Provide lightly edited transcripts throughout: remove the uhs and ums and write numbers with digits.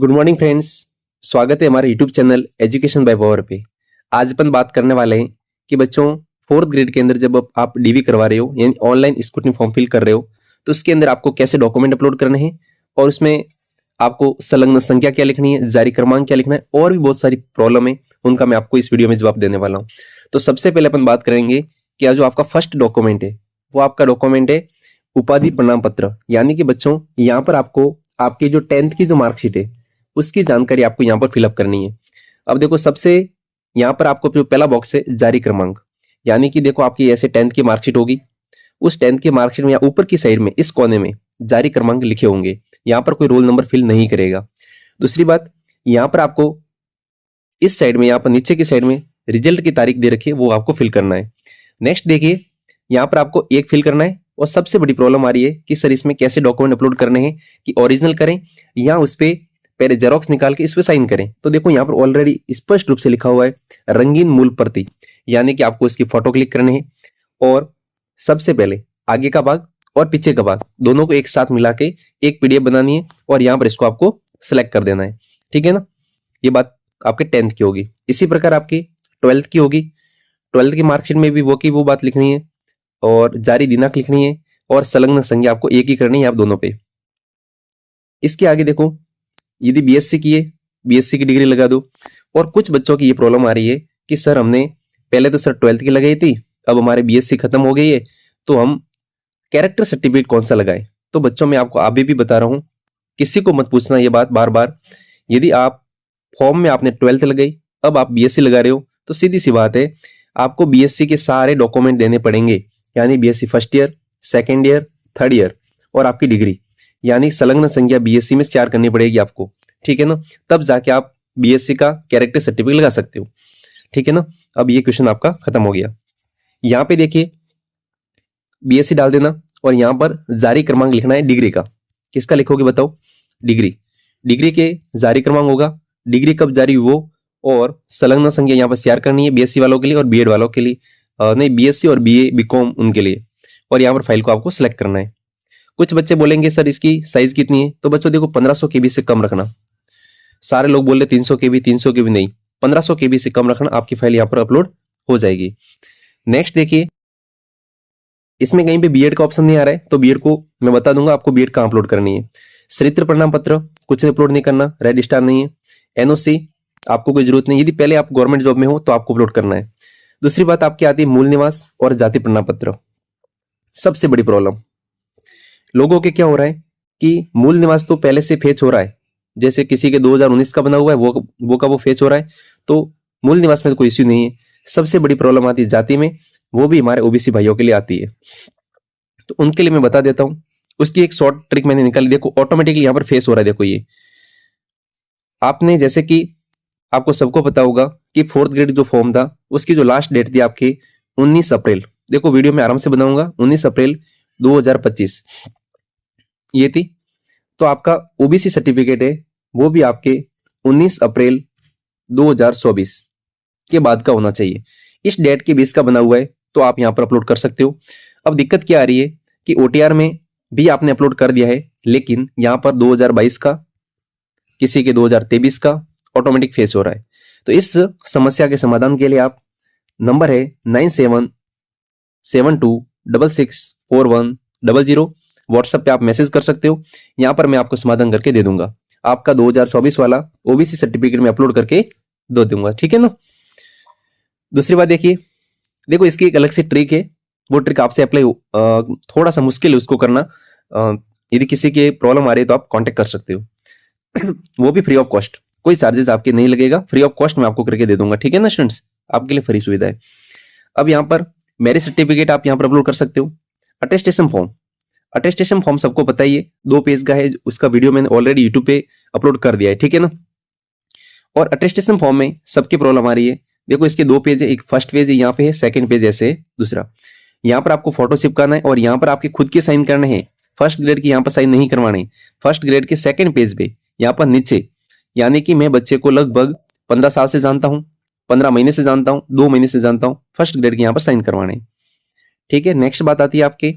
Good morning friends. स्वागत है हमारे YouTube channel education by power पे। आज अपन बात करने वाले हैं कि बच्चों फोर्थ ग्रेड के अंदर जब आप डीवी करवा रहे हो यानी ऑनलाइन स्कूटनी फॉर्म फिल कर रहे हो तो उसके अंदर आपको कैसे डॉक्यूमेंट अपलोड करने हैं और उसमें आपको संलग्न संख्या क्या लिखनी है, जारी क्रमांक क्या लिखना है और भी बहुत सारी प्रॉब्लम है, उनका मैं आपको इस वीडियो में जवाब देने वाला हूँ। तो सबसे पहले अपन बात करेंगे कि जो आपका फर्स्ट डॉक्यूमेंट है वो आपका डॉक्यूमेंट है उपाधि प्रमाण पत्र। यानी कि बच्चों यहाँ पर आपको आपकी जो 10th की जो मार्कशीट है उसकी जानकारी आपको यहाँ पर फिलअप करनी है। अब देखो सबसे यहाँ पर आपको जो पहला बॉक्स है जारी क्रमांक, यानी कि देखो आपकी ऐसे 10th की मार्कशीट होगी, उस 10th की मार्कशीट में ऊपर की साइड में इस कोने में जारी क्रमांक लिखे होंगे, यहाँ पर कोई रोल नंबर फिल नहीं करेगा। दूसरी बात, यहाँ पर आपको इस साइड में यहाँ पर नीचे की साइड में रिजल्ट की तारीख दे रखी है वो आपको फिल करना है। नेक्स्ट देखिए यहाँ पर आपको एक फिल करना है और सबसे बड़ी प्रॉब्लम आ रही है कि सर इसमें कैसे डॉक्यूमेंट अपलोड करने हैं, कि ओरिजिनल करें या उस पर पहले जेरोक्स निकाल के इस पे साइन करें। तो देखो यहाँ पर ऑलरेडी स्पष्ट रूप से लिखा हुआ है रंगीन मूल प्रति, यानी कि आपको इसकी फोटो क्लिक करनी है और सबसे पहले आगे का भाग और पीछे का भाग दोनों को एक साथ मिला के एक पीडीएफ बनानी है और यहाँ पर इसको आपको सिलेक्ट कर देना है। ठीक है ना, ये बात आपके 10th की होगी। इसी प्रकार आपकी 12th की होगी। 12th की मार्कशीट में भी वो बात लिखनी है और जारी दिनांक लिखनी है और संलग्न संख्या आपको एक ही करनी है आप दोनों पे। इसके आगे देखो यदि बीएससी की है बीएससी की डिग्री लगा दो। और कुछ बच्चों की ये प्रॉब्लम आ रही है कि सर हमने पहले तो सर 12th की लगाई थी, अब हमारे बीएससी खत्म हो गई है तो हम कैरेक्टर सर्टिफिकेट कौन सा लगाएं। तो बच्चों मैं आपको अभी भी बता रहा हूं, किसी को मत पूछना ये बात बार बार। यदि आप फॉर्म में आपने 12th लगाई अब आप बीएससी लगा रहे हो तो सीधी सी बात है आपको बीएससी के सारे डॉक्यूमेंट देने पड़ेंगे, यानी BSc first year, second year, third year और आपकी डिग्री, यानी संलग्न संख्या बीएससी में 4 करनी पड़ेगी आपको। ठीक है ना, तब जाके आप बीएससी का कैरेक्टर सर्टिफिकेट लगा सकते हो। ठीक है ना, अब ये क्वेश्चन आपका खत्म हो गया। यहाँ पे देखिए बीएससी डाल देना और यहाँ पर जारी क्रमांक लिखना है डिग्री का। किसका लिखोगे बताओ? डिग्री। डिग्री के जारी क्रमांक होगा, डिग्री कब जारी वो और संलग्न संख्या यहाँ पर शेयर करनी है बीएससी वालों के लिए और बीएड वालों के लिए, नहीं बीएससी और बीए बीकॉम उनके लिए। और यहाँ पर फाइल को आपको सिलेक्ट करना है। कुछ बच्चे बोलेंगे सर इसकी साइज कितनी है, तो बच्चों देखो 1500 केबी से कम रखना। सारे लोग बोल रहे 300 केबी 300 केबी नहीं, 1500 केबी से कम रखना, आपकी फाइल यहाँ पर अपलोड हो जाएगी। नेक्स्ट देखिए इसमें कहीं पे बीएड का ऑप्शन नहीं आ रहा है तो बीएड को मैं बता दूंगा आपको बीएड कहाँ अपलोड करनी है। चरित्र प्रमाण पत्र कुछ अपलोड नहीं करना, रेड स्टार नहीं है। एनओसी आपको कोई जरूरत नहीं, यदि पहले आप गवर्नमेंट जॉब में हो तो आपको अपलोड करना है। दूसरी बात आपकी आती है मूल निवास और जाति प्रमाण पत्र। सबसे बड़ी प्रॉब्लम लोगों के क्या हो रहा है कि मूल निवास तो पहले से फेच हो रहा है, जैसे किसी के 2019 का बना हुआ है वो फेच हो रहा है, तो मूल निवास में तो कोई इश्यू नहीं है। सबसे बड़ी प्रॉब्लम आती है जाति में, वो भी हमारे ओबीसी भाइयों के लिए आती है, तो उनके लिए मैं बता देता हूं। उसकी एक शॉर्ट ट्रिक मैंने निकाली, देखो ऑटोमेटिकली यहाँ पर फेस हो रहा है। देखो ये आपने जैसे कि आपको सबको पता होगा कि फोर्थ ग्रेड जो फॉर्म था उसकी जो लास्ट डेट थी आपकी 19 अप्रैल, देखो वीडियो में आराम से बनाऊंगा, 19 अप्रैल 2025 ये थी। तो आपका ओबीसी सर्टिफिकेट है वो भी आपके 19 अप्रैल 2024 के बाद का होना चाहिए। इस डेट के 20 का बना हुआ है तो आप यहां पर अपलोड कर सकते हो। अब दिक्कत क्या आ रही है कि ओटीआर में भी आपने अपलोड कर दिया है लेकिन यहां पर 2022 का, किसी के 2023 का ऑटोमेटिक फेस हो रहा है। तो इस समस्या के समाधान के लिए आप नंबर है 9772664100 व्हाट्सएप पे आप मैसेज कर सकते हो। यहां पर मैं आपको समाधान करके दे दूंगा, आपका 2024 वाला ओबीसी सर्टिफिकेट में अपलोड करके दे दूंगा। ठीक है ना। दूसरी बात देखिए, देखो इसकी एक अलग सी ट्रिक है, वो ट्रिक आपसे अप्लाई थोड़ा सा मुश्किल है उसको करना। यदि किसी की प्रॉब्लम आ रही है तो आप कांटेक्ट कर सकते हो वो भी फ्री ऑफ कॉस्ट, कोई चार्जेस आपके नहीं लगेगा, फ्री ऑफ कॉस्ट मैं आपको करके दे दूंगा। ठीक है ना स्टूडेंट्स, आपके लिए फ्री सुविधा है। अब यहाँ पर मैरिज सर्टिफिकेट आप यहाँ पर अपलोड कर सकते हो। अटेस्टेशन फॉर्म, अटेस्टेशन फॉर्म सबको पता ही है, 2 पेज का है, उसका वीडियो मैंने ऑलरेडी यूट्यूब पे अपलोड कर दिया है। ठीक है ना। और अटेस्टेशन फॉर्म में सबकी प्रॉब्लम आ रही है, देखो इसके 2 पेज है, एक फर्स्ट पेज है यहाँ पे है, सेकंड पेज ऐसे है दूसरा। यहाँ पर आपको फोटो चिपकाना है और यहाँ पर आपके खुद के साइन करने हैं। फर्स्ट ग्रेड की यहाँ पर साइन नहीं करवाने, फर्स्ट ग्रेड के सेकंड पेज पे यहाँ पर नीचे, यानी कि मैं बच्चे को लगभग 15 साल से जानता हूँ, 15 महीने से जानता हूँ, 2 महीने से जानता हूँ, फर्स्ट ग्रेड के यहाँ पर साइन करवाने। ठीक है। नेक्स्ट बात आती है आपके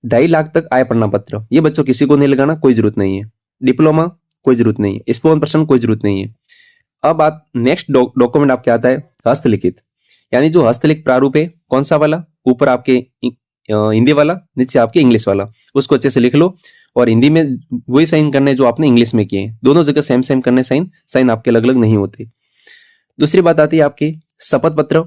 2.5 लाख तक आय प्रमाण पत्र, ये बच्चों किसी को नहीं लगाना, कोई जरूरत नहीं है। डिप्लोमा कोई जरूरत नहीं है, स्पोकन पर्सन कोई जरूरत नहीं है। अब बात नेक्स्ट डॉक्यूमेंट आपके आता है हस्तलिखित, यानी जो हस्तलिखित प्रारूप है कौन सा वाला, ऊपर आपके हिंदी वाला, नीचे आपके इंग्लिश वाला, उसको अच्छे से लिख लो और हिंदी में वही साइन करने जो आपने इंग्लिश में किए, दोनों जगह सेम सेम करने साइन, साइन आपके अलग अलग नहीं होते। दूसरी बात आती है आपकी शपथ पत्र।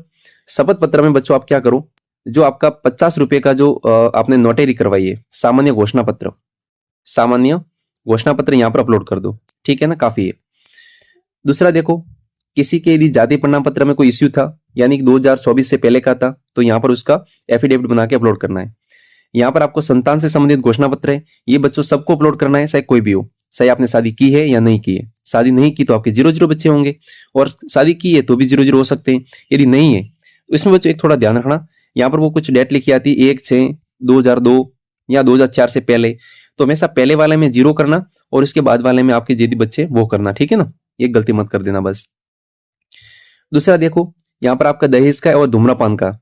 शपथ पत्र में बच्चों आप क्या करो, जो आपका 50 रुपए का जो आपने नोटरी करवाई है, सामान्य घोषणा पत्र, सामान्य घोषणा पत्र यहाँ पर अपलोड कर दो, ठीक है ना, काफी है। दूसरा देखो, किसी के यदि जाति प्रमाण पत्र में कोई इश्यू था, यानी कि 2024 से पहले का था, तो यहाँ पर उसका एफिडेविट बना के अपलोड करना है। यहाँ पर आपको संतान से संबंधित घोषणा पत्र है, ये बच्चों सबको अपलोड करना है, चाहे कोई भी हो, चाहे आपने शादी की है या नहीं की है। शादी नहीं की तो आपके 0-0 बच्चे होंगे, और शादी की है तो भी 0-0 हो सकते हैं। यदि नहीं है तो इसमें बच्चों एक थोड़ा ध्यान रखना, यहाँ पर वो कुछ डेट लिखी आती है 1/6/2002 या 2004 से पहले, तो हमेशा पहले वाले में 0 करना और उसके बाद वाले में आपके यदि बच्चे वो करना, ठीक है ना, ये गलती मत कर देना बस। दूसरा देखो, यहाँ पर आपका दहेज का और धूम्रपान का,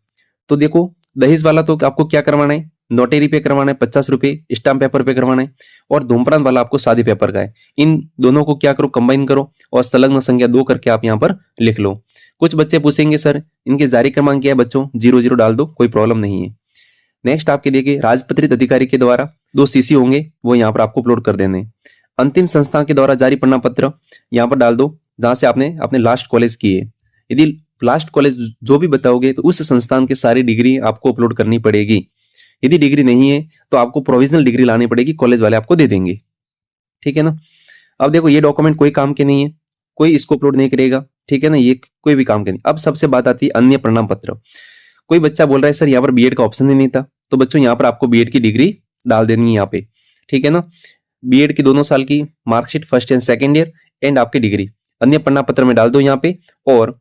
तो देखो दहेज वाला तो आपको क्या करवाना है, नोटरी पे करवाना है 50 रुपए, स्टाम्प पेपर पे करवाना है, और धूम्रपान वाला आपको शादी पेपर का है। इन दोनों को क्या करो, कंबाइन करो और संलग्न संख्या 2 करके आप यहाँ पर लिख लो। कुछ बच्चे पूछेंगे सर इनके जारी क्रमांक क्या है, बच्चों 0-0 डाल दो, कोई प्रॉब्लम नहीं है। नेक्स्ट आपके देखिए राजपत्रित अधिकारी के द्वारा 2 सीसी होंगे, वो यहाँ पर आपको अपलोड कर देने। अंतिम संस्था के द्वारा जारी प्रमाण पत्र यहाँ पर डाल दो, जहां से आपने अपने लास्ट कॉलेज की है। यदि लास्ट कॉलेज जो भी बताओगे तो उस संस्थान की सारी डिग्री आपको अपलोड करनी पड़ेगी। यदि डिग्री नहीं है तो आपको प्रोविजनल डिग्री लानी पड़ेगी, कॉलेज वाले आपको दे देंगे, ठीक है ना। अब देखो ये डॉक्यूमेंट कोई काम के नहीं है, कोई इसको अपलोड नहीं करेगा, ठीक है ना, ये कोई भी काम के नहीं। अब सबसे बात आती है अन्य प्रमाण पत्र। कोई बच्चा बोल रहा है सर यहाँ पर बीएड का ऑप्शन ही नहीं था, तो बच्चों यहाँ पर आपको बीएड की डिग्री डाल देनी है यहाँ पे, ठीक है ना। बीएड की 2 साल की marksheet first and second year and आपकी डिग्री अन्य प्रमाण पत्र में डाल दो यहाँ पे। और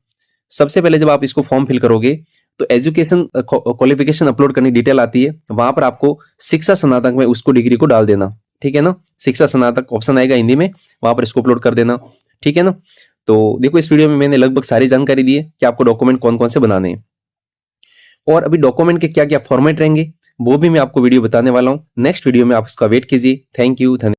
सबसे पहले जब आप इसको फॉर्म फिल करोगे तो एजुकेशन क्वालिफिकेशन अपलोड करने की डिटेल आती है, वहां पर आपको शिक्षा स्नातक में उसको डिग्री को डाल देना, ठीक है ना। शिक्षा स्नातक ऑप्शन आएगा हिंदी में, वहां पर इसको अपलोड कर देना, ठीक है ना। तो देखो इस वीडियो में मैंने लगभग सारी जानकारी दी है कि आपको डॉक्यूमेंट कौन कौन से बनाने हैं, और अभी डॉक्यूमेंट के क्या क्या फॉर्मेट रहेंगे वो भी मैं आपको वीडियो बताने वाला हूँ। नेक्स्ट वीडियो में आप उसका वेट कीजिए। थैंक यू, धन्यवाद।